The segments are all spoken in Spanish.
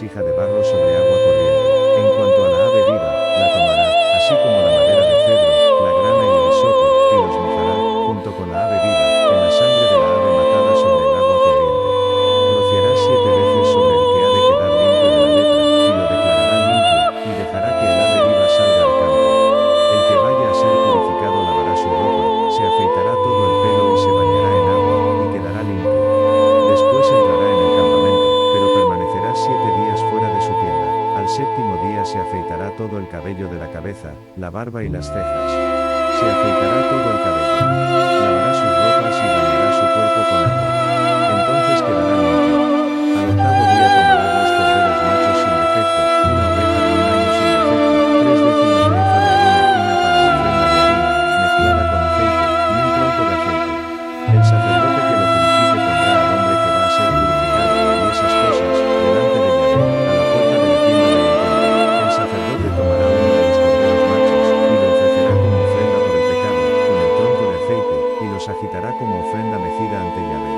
vasija de barro sobre agua corriente. En cuanto a la ave viva, la tomará, así como la madera de cedro, la grana y el hisopo, y los mojará, junto con la ave viva, en la sangre de la ave matada sobre el agua corriente. Rociará 7 veces sobre el que ha de quedar limpio de la lepra, y lo declarará limpio, y dejará que el ave viva salga al campo. El que vaya a ser purificado lavará su ropa, se afeitará todo el pelo y se bañará en agua, y quedará limpio. Después entrará en el campamento, pero permanecerá 7 días fuera de su tienda. Al séptimo día se afeitará todo el cabello de la cabeza, la barba y las cejas. Se afeitará todo el cabello. Lavará sus ropas y bañará su cuerpo con agua. Entonces quedará limpio. Al octavo día tomará 2 corderos machos sin defecto, una oveja de 1 año sin defecto, 3 décimas de efa de harina fina para la ofrenda de harina, mezclada con aceite, y un tronco de aceite. El sacerdote que lo purifique pondrá al hombre que va a ser purificado, y esas cosas, delante de Yahvé, a la puerta de la tienda del encuentro. El sacerdote tomará uno de los corderos machos, y lo ofrecerá como ofrenda por el pecado, con el tronco de aceite, y los agitará como ofrenda mecida ante Yahvé.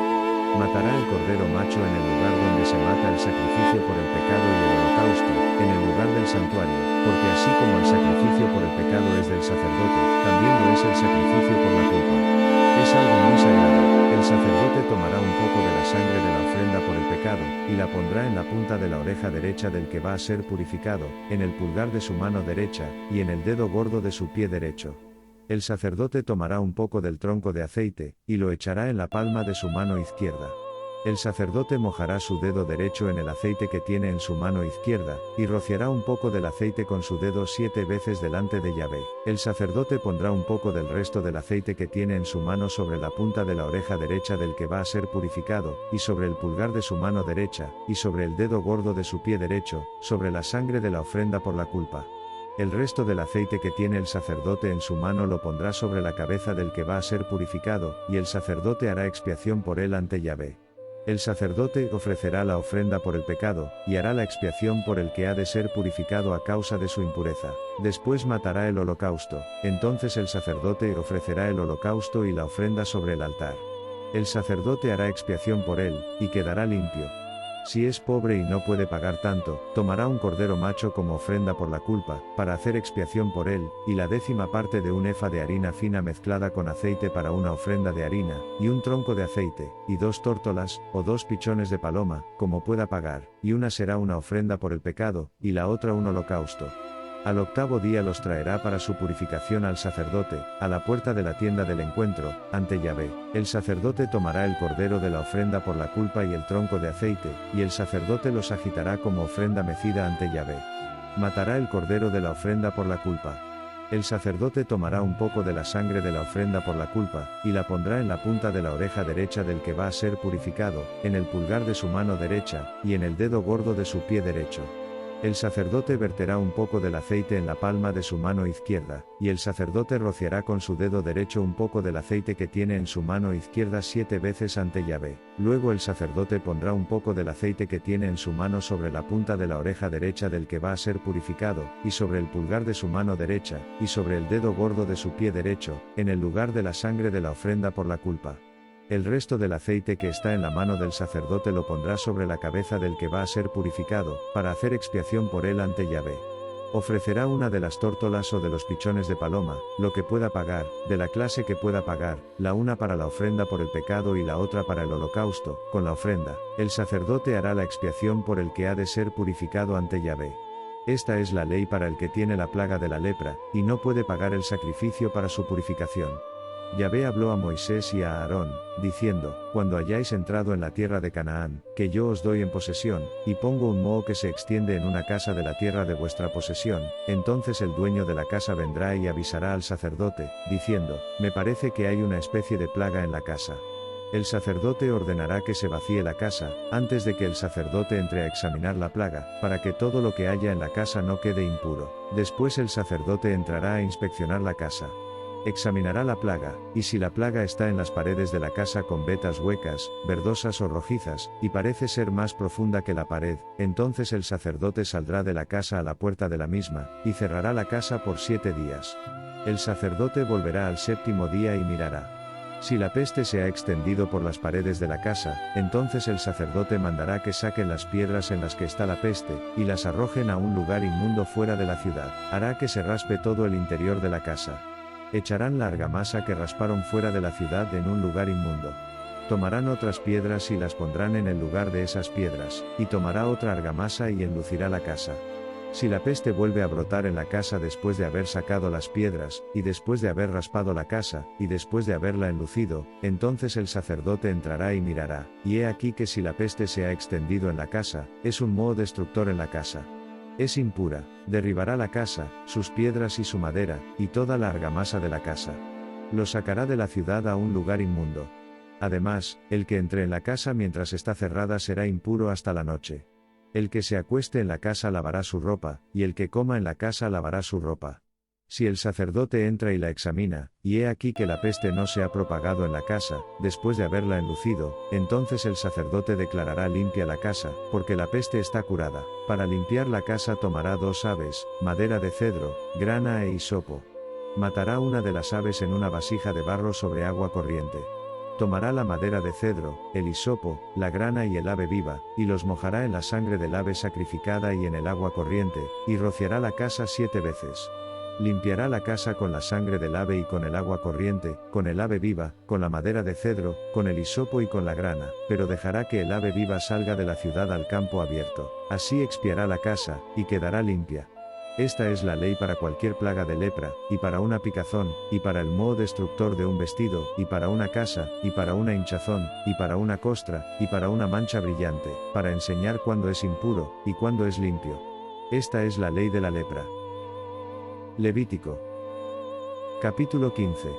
Matará el cordero macho en el lugar donde se mata el sacrificio por el pecado y el holocausto, en el lugar del santuario, porque así como el sacrificio por el pecado es del sacerdote, también lo es el sacrificio por la culpa. Es algo muy sagrado. El sacerdote tomará un poco de la sangre de la ofrenda por el pecado, y la pondrá en la punta de la oreja derecha del que va a ser purificado, en el pulgar de su mano derecha, y en el dedo gordo de su pie derecho. El sacerdote tomará un poco del tronco de aceite, y lo echará en la palma de su mano izquierda. El sacerdote mojará su dedo derecho en el aceite que tiene en su mano izquierda, y rociará un poco del aceite con su dedo 7 veces delante de Yahvé. El sacerdote pondrá un poco del resto del aceite que tiene en su mano sobre la punta de la oreja derecha del que va a ser purificado, y sobre el pulgar de su mano derecha, y sobre el dedo gordo de su pie derecho, sobre la sangre de la ofrenda por la culpa. El resto del aceite que tiene el sacerdote en su mano lo pondrá sobre la cabeza del que va a ser purificado, y el sacerdote hará expiación por él ante Yahvé. El sacerdote ofrecerá la ofrenda por el pecado, y hará la expiación por el que ha de ser purificado a causa de su impureza. Después matará el holocausto. Entonces el sacerdote ofrecerá el holocausto y la ofrenda sobre el altar. El sacerdote hará expiación por él, y quedará limpio. Si es pobre y no puede pagar tanto, tomará un cordero macho como ofrenda por la culpa, para hacer expiación por él, y la 10ª parte de un efa de harina fina mezclada con aceite para una ofrenda de harina, y un tronco de aceite, y 2 tórtolas, o 2 pichones de paloma, como pueda pagar, y una será una ofrenda por el pecado, y la otra un holocausto. Al octavo día los traerá para su purificación al sacerdote, a la puerta de la tienda del encuentro, ante Yahvé. El sacerdote tomará el cordero de la ofrenda por la culpa y el tronco de aceite, y el sacerdote los agitará como ofrenda mecida ante Yahvé. Matará el cordero de la ofrenda por la culpa. El sacerdote tomará un poco de la sangre de la ofrenda por la culpa, y la pondrá en la punta de la oreja derecha del que va a ser purificado, en el pulgar de su mano derecha, y en el dedo gordo de su pie derecho. El sacerdote verterá un poco del aceite en la palma de su mano izquierda, y el sacerdote rociará con su dedo derecho un poco del aceite que tiene en su mano izquierda 7 veces ante Yahvé. Luego el sacerdote pondrá un poco del aceite que tiene en su mano sobre la punta de la oreja derecha del que va a ser purificado, y sobre el pulgar de su mano derecha, y sobre el dedo gordo de su pie derecho, en el lugar de la sangre de la ofrenda por la culpa. El resto del aceite que está en la mano del sacerdote lo pondrá sobre la cabeza del que va a ser purificado, para hacer expiación por él ante Yahvé. Ofrecerá una de las tórtolas o de los pichones de paloma, lo que pueda pagar, de la clase que pueda pagar, la una para la ofrenda por el pecado y la otra para el holocausto, con la ofrenda. El sacerdote hará la expiación por el que ha de ser purificado ante Yahvé. Esta es la ley para el que tiene la plaga de la lepra, y no puede pagar el sacrificio para su purificación. Yahvé habló a Moisés y a Aarón, diciendo: Cuando hayáis entrado en la tierra de Canaán, que yo os doy en posesión, y pongo un moho que se extiende en una casa de la tierra de vuestra posesión, entonces el dueño de la casa vendrá y avisará al sacerdote, diciendo: Me parece que hay una especie de plaga en la casa. El sacerdote ordenará que se vacíe la casa, antes de que el sacerdote entre a examinar la plaga, para que todo lo que haya en la casa no quede impuro. Después el sacerdote entrará a inspeccionar la casa. Examinará la plaga, y si la plaga está en las paredes de la casa con vetas huecas, verdosas o rojizas, y parece ser más profunda que la pared, entonces el sacerdote saldrá de la casa a la puerta de la misma, y cerrará la casa por 7 días. El sacerdote volverá al séptimo día y mirará. Si la peste se ha extendido por las paredes de la casa, entonces el sacerdote mandará que saquen las piedras en las que está la peste, y las arrojen a un lugar inmundo fuera de la ciudad. Hará que se raspe todo el interior de la casa. Echarán la argamasa que rasparon fuera de la ciudad en un lugar inmundo. Tomarán otras piedras y las pondrán en el lugar de esas piedras, y tomará otra argamasa y enlucirá la casa. Si la peste vuelve a brotar en la casa después de haber sacado las piedras, y después de haber raspado la casa, y después de haberla enlucido, entonces el sacerdote entrará y mirará, y he aquí que si la peste se ha extendido en la casa, es un moho destructor en la casa. Es impura, derribará la casa, sus piedras y su madera, y toda la argamasa de la casa. Lo sacará de la ciudad a un lugar inmundo. Además, el que entre en la casa mientras está cerrada será impuro hasta la noche. El que se acueste en la casa lavará su ropa, y el que coma en la casa lavará su ropa. Si el sacerdote entra y la examina, y he aquí que la peste no se ha propagado en la casa, después de haberla enlucido, entonces el sacerdote declarará limpia la casa, porque la peste está curada. Para limpiar la casa tomará 2 aves, madera de cedro, grana e hisopo. Matará una de las aves en una vasija de barro sobre agua corriente. Tomará la madera de cedro, el hisopo, la grana y el ave viva, y los mojará en la sangre del ave sacrificada y en el agua corriente, y rociará la casa 7 veces. Limpiará la casa con la sangre del ave y con el agua corriente, con el ave viva, con la madera de cedro, con el hisopo y con la grana, pero dejará que el ave viva salga de la ciudad al campo abierto. Así expiará la casa, y quedará limpia. Esta es la ley para cualquier plaga de lepra, y para una picazón, y para el moho destructor de un vestido, y para una casa, y para una hinchazón, y para una costra, y para una mancha brillante, para enseñar cuándo es impuro, y cuándo es limpio. Esta es la ley de la lepra. Levítico. Capítulo 15.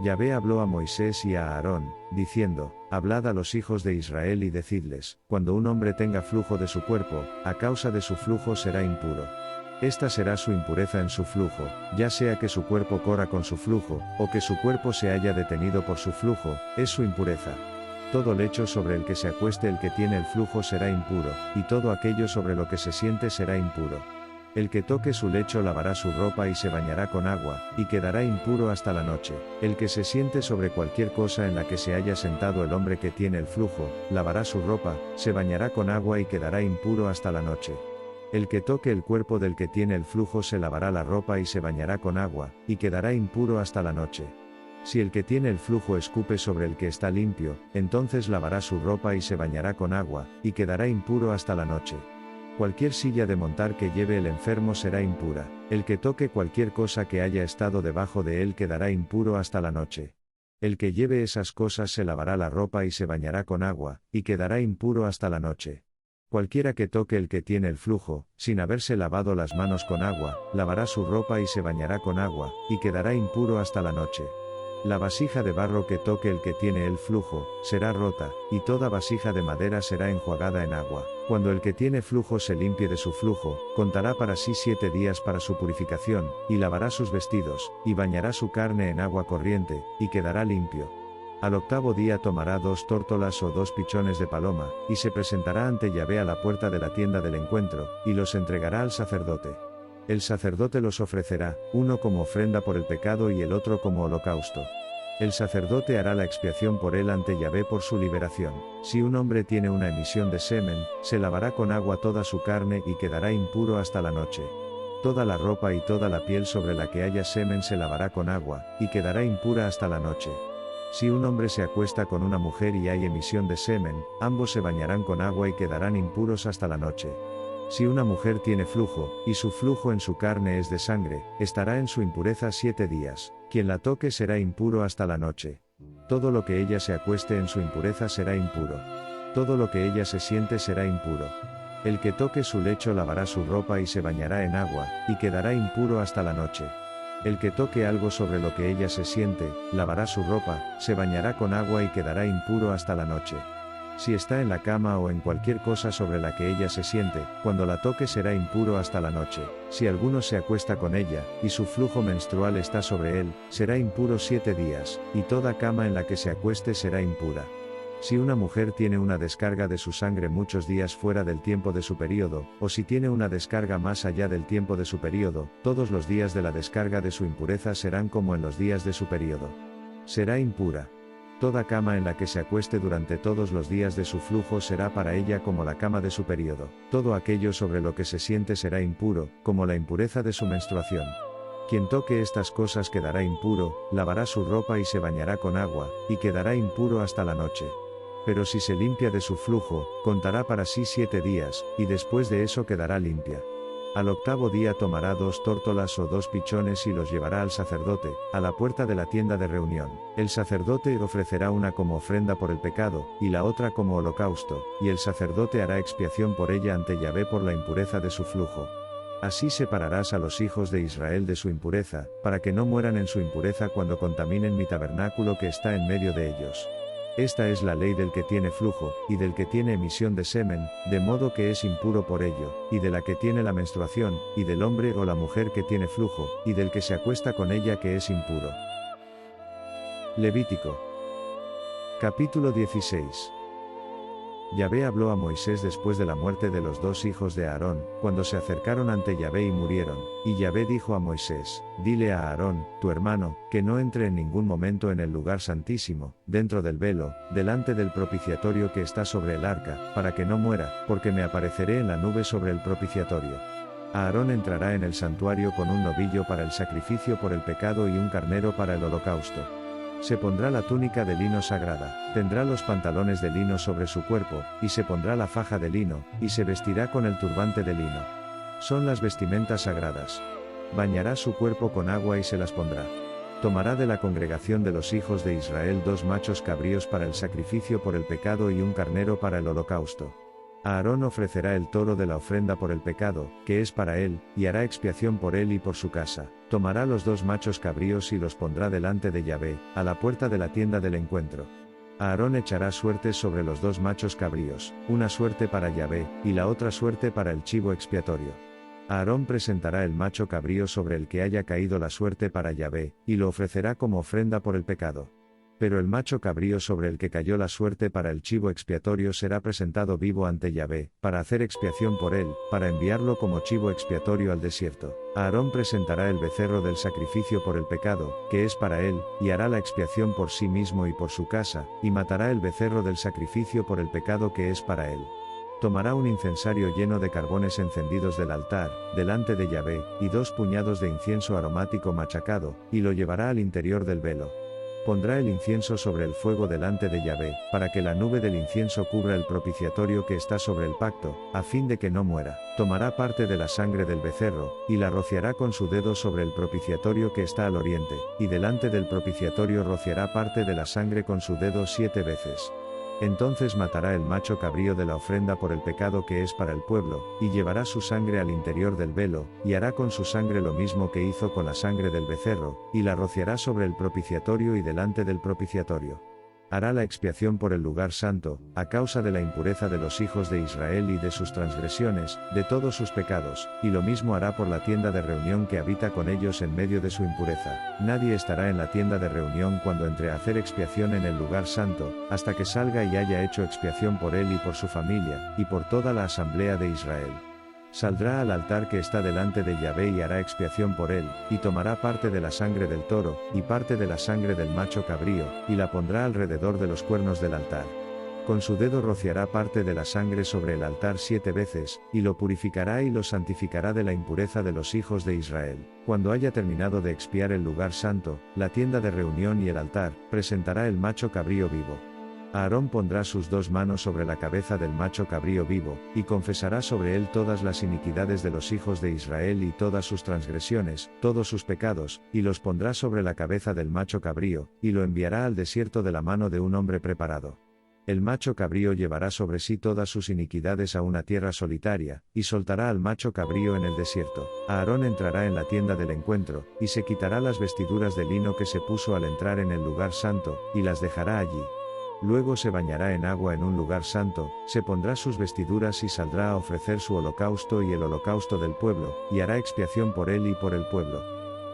Yahvé habló a Moisés y a Aarón, diciendo: Hablad a los hijos de Israel y decidles: cuando un hombre tenga flujo de su cuerpo, a causa de su flujo será impuro. Esta será su impureza en su flujo, ya sea que su cuerpo corra con su flujo, o que su cuerpo se haya detenido por su flujo, es su impureza. Todo lecho sobre el que se acueste el que tiene el flujo será impuro, y todo aquello sobre lo que se siente será impuro. El que toque su lecho lavará su ropa y se bañará con agua, y quedará impuro hasta la noche. El que se siente sobre cualquier cosa en la que se haya sentado el hombre que tiene el flujo, lavará su ropa, se bañará con agua y quedará impuro hasta la noche. El que toque el cuerpo del que tiene el flujo se lavará la ropa y se bañará con agua, y quedará impuro hasta la noche. Si el que tiene el flujo escupe sobre el que está limpio, entonces lavará su ropa y se bañará con agua, y quedará impuro hasta la noche. Cualquier silla de montar que lleve el enfermo será impura. El que toque cualquier cosa que haya estado debajo de él quedará impuro hasta la noche. El que lleve esas cosas se lavará la ropa y se bañará con agua, y quedará impuro hasta la noche. Cualquiera que toque el que tiene el flujo, sin haberse lavado las manos con agua, lavará su ropa y se bañará con agua, y quedará impuro hasta la noche. La vasija de barro que toque el que tiene el flujo, será rota, y toda vasija de madera será enjuagada en agua. Cuando el que tiene flujo se limpie de su flujo, contará para sí 7 días para su purificación, y lavará sus vestidos, y bañará su carne en agua corriente, y quedará limpio. Al 8º día tomará 2 tórtolas o 2 pichones de paloma, y se presentará ante Yahvé a la puerta de la tienda del encuentro, y los entregará al sacerdote. El sacerdote los ofrecerá, uno como ofrenda por el pecado y el otro como holocausto. El sacerdote hará la expiación por él ante Yahvé por su liberación. Si un hombre tiene una emisión de semen, se lavará con agua toda su carne y quedará impuro hasta la noche. Toda la ropa y toda la piel sobre la que haya semen se lavará con agua, y quedará impura hasta la noche. Si un hombre se acuesta con una mujer y hay emisión de semen, ambos se bañarán con agua y quedarán impuros hasta la noche. Si una mujer tiene flujo, y su flujo en su carne es de sangre, estará en su impureza 7 días, quien la toque será impuro hasta la noche. Todo lo que ella se acueste en su impureza será impuro. Todo lo que ella se siente será impuro. El que toque su lecho lavará su ropa y se bañará en agua, y quedará impuro hasta la noche. El que toque algo sobre lo que ella se siente, lavará su ropa, se bañará con agua y quedará impuro hasta la noche. Si está en la cama o en cualquier cosa sobre la que ella se siente, cuando la toque será impuro hasta la noche. Si alguno se acuesta con ella, y su flujo menstrual está sobre él, será impuro 7 días, y toda cama en la que se acueste será impura. Si una mujer tiene una descarga de su sangre muchos días fuera del tiempo de su período, o si tiene una descarga más allá del tiempo de su período, todos los días de la descarga de su impureza serán como en los días de su período. Será impura. Toda cama en la que se acueste durante todos los días de su flujo será para ella como la cama de su período. Todo aquello sobre lo que se siente será impuro, como la impureza de su menstruación. Quien toque estas cosas quedará impuro, lavará su ropa y se bañará con agua, y quedará impuro hasta la noche. Pero si se limpia de su flujo, contará para sí 7 días, y después de eso quedará limpia. Al octavo día tomará 2 tórtolas o 2 pichones y los llevará al sacerdote, a la puerta de la tienda de reunión. El sacerdote ofrecerá una como ofrenda por el pecado, y la otra como holocausto, y el sacerdote hará expiación por ella ante Yahvé por la impureza de su flujo. Así separarás a los hijos de Israel de su impureza, para que no mueran en su impureza cuando contaminen mi tabernáculo que está en medio de ellos. Esta es la ley del que tiene flujo, y del que tiene emisión de semen, de modo que es impuro por ello, y de la que tiene la menstruación, y del hombre o la mujer que tiene flujo, y del que se acuesta con ella que es impuro. Levítico. Capítulo 16. Yahvé habló a Moisés después de la muerte de los 2 hijos de Aarón, cuando se acercaron ante Yahvé y murieron, y Yahvé dijo a Moisés, dile a Aarón, tu hermano, que no entre en ningún momento en el lugar santísimo, dentro del velo, delante del propiciatorio que está sobre el arca, para que no muera, porque me apareceré en la nube sobre el propiciatorio. Aarón entrará en el santuario con un novillo para el sacrificio por el pecado y un carnero para el holocausto. Se pondrá la túnica de lino sagrada, tendrá los pantalones de lino sobre su cuerpo, y se pondrá la faja de lino, y se vestirá con el turbante de lino. Son las vestimentas sagradas. Bañará su cuerpo con agua y se las pondrá. Tomará de la congregación de los hijos de Israel 2 machos cabríos para el sacrificio por el pecado y un carnero para el holocausto. Aarón ofrecerá el toro de la ofrenda por el pecado, que es para él, y hará expiación por él y por su casa. Tomará los 2 machos cabríos y los pondrá delante de Yahvé, a la puerta de la tienda del encuentro. Aarón echará suertes sobre los 2 machos cabríos, una suerte para Yahvé, y la otra suerte para el chivo expiatorio. Aarón presentará el macho cabrío sobre el que haya caído la suerte para Yahvé, y lo ofrecerá como ofrenda por el pecado. Pero el macho cabrío sobre el que cayó la suerte para el chivo expiatorio será presentado vivo ante Yahvé, para hacer expiación por él, para enviarlo como chivo expiatorio al desierto. Aarón presentará el becerro del sacrificio por el pecado, que es para él, y hará la expiación por sí mismo y por su casa, y matará el becerro del sacrificio por el pecado que es para él. Tomará un incensario lleno de carbones encendidos del altar, delante de Yahvé, y 2 puñados de incienso aromático machacado, y lo llevará al interior del velo. Pondrá el incienso sobre el fuego delante de Yahvé, para que la nube del incienso cubra el propiciatorio que está sobre el pacto, a fin de que no muera. Tomará parte de la sangre del becerro, y la rociará con su dedo sobre el propiciatorio que está al oriente, y delante del propiciatorio rociará parte de la sangre con su dedo 7 veces. Entonces matará el macho cabrío de la ofrenda por el pecado que es para el pueblo, y llevará su sangre al interior del velo, y hará con su sangre lo mismo que hizo con la sangre del becerro, y la rociará sobre el propiciatorio y delante del propiciatorio. Hará la expiación por el lugar santo, a causa de la impureza de los hijos de Israel y de sus transgresiones, de todos sus pecados, y lo mismo hará por la tienda de reunión que habita con ellos en medio de su impureza. Nadie estará en la tienda de reunión cuando entre a hacer expiación en el lugar santo, hasta que salga y haya hecho expiación por él y por su familia, y por toda la asamblea de Israel. Saldrá al altar que está delante de Yahvé y hará expiación por él, y tomará parte de la sangre del toro, y parte de la sangre del macho cabrío, y la pondrá alrededor de los cuernos del altar. Con su dedo rociará parte de la sangre sobre el altar 7 veces, y lo purificará y lo santificará de la impureza de los hijos de Israel. Cuando haya terminado de expiar el lugar santo, la tienda de reunión y el altar, presentará el macho cabrío vivo. Aarón pondrá sus 2 manos sobre la cabeza del macho cabrío vivo, y confesará sobre él todas las iniquidades de los hijos de Israel y todas sus transgresiones, todos sus pecados, y los pondrá sobre la cabeza del macho cabrío, y lo enviará al desierto de la mano de un hombre preparado. El macho cabrío llevará sobre sí todas sus iniquidades a una tierra solitaria, y soltará al macho cabrío en el desierto. Aarón entrará en la tienda del encuentro, y se quitará las vestiduras de lino que se puso al entrar en el lugar santo, y las dejará allí. Luego se bañará en agua en un lugar santo, se pondrá sus vestiduras y saldrá a ofrecer su holocausto y el holocausto del pueblo, y hará expiación por él y por el pueblo.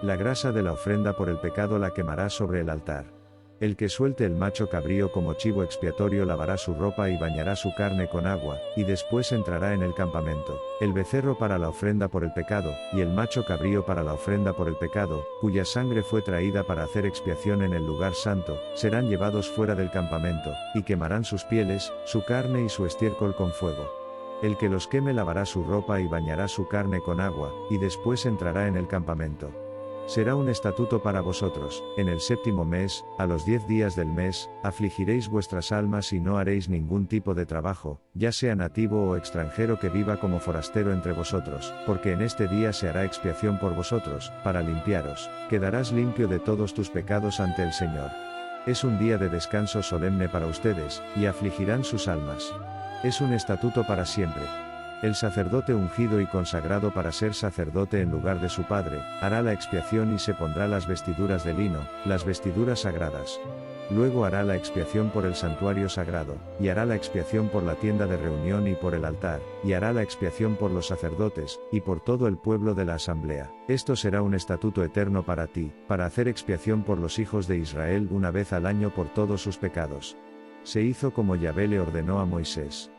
La grasa de la ofrenda por el pecado la quemará sobre el altar. El que suelte el macho cabrío como chivo expiatorio lavará su ropa y bañará su carne con agua, y después entrará en el campamento. El becerro para la ofrenda por el pecado, y el macho cabrío para la ofrenda por el pecado, cuya sangre fue traída para hacer expiación en el lugar santo, serán llevados fuera del campamento, y quemarán sus pieles, su carne y su estiércol con fuego. El que los queme lavará su ropa y bañará su carne con agua, y después entrará en el campamento. Será un estatuto para vosotros, en el 7º mes, a los 10 días del mes, afligiréis vuestras almas y no haréis ningún tipo de trabajo, ya sea nativo o extranjero que viva como forastero entre vosotros, porque en este día se hará expiación por vosotros, para limpiaros, quedarás limpio de todos tus pecados ante el Señor. Es un día de descanso solemne para ustedes, y afligirán sus almas. Es un estatuto para siempre. El sacerdote ungido y consagrado para ser sacerdote en lugar de su padre, hará la expiación y se pondrá las vestiduras de lino, las vestiduras sagradas. Luego hará la expiación por el santuario sagrado, y hará la expiación por la tienda de reunión y por el altar, y hará la expiación por los sacerdotes, y por todo el pueblo de la asamblea. Esto será un estatuto eterno para ti, para hacer expiación por los hijos de Israel una vez al año por todos sus pecados. Se hizo como Yahvé le ordenó a Moisés.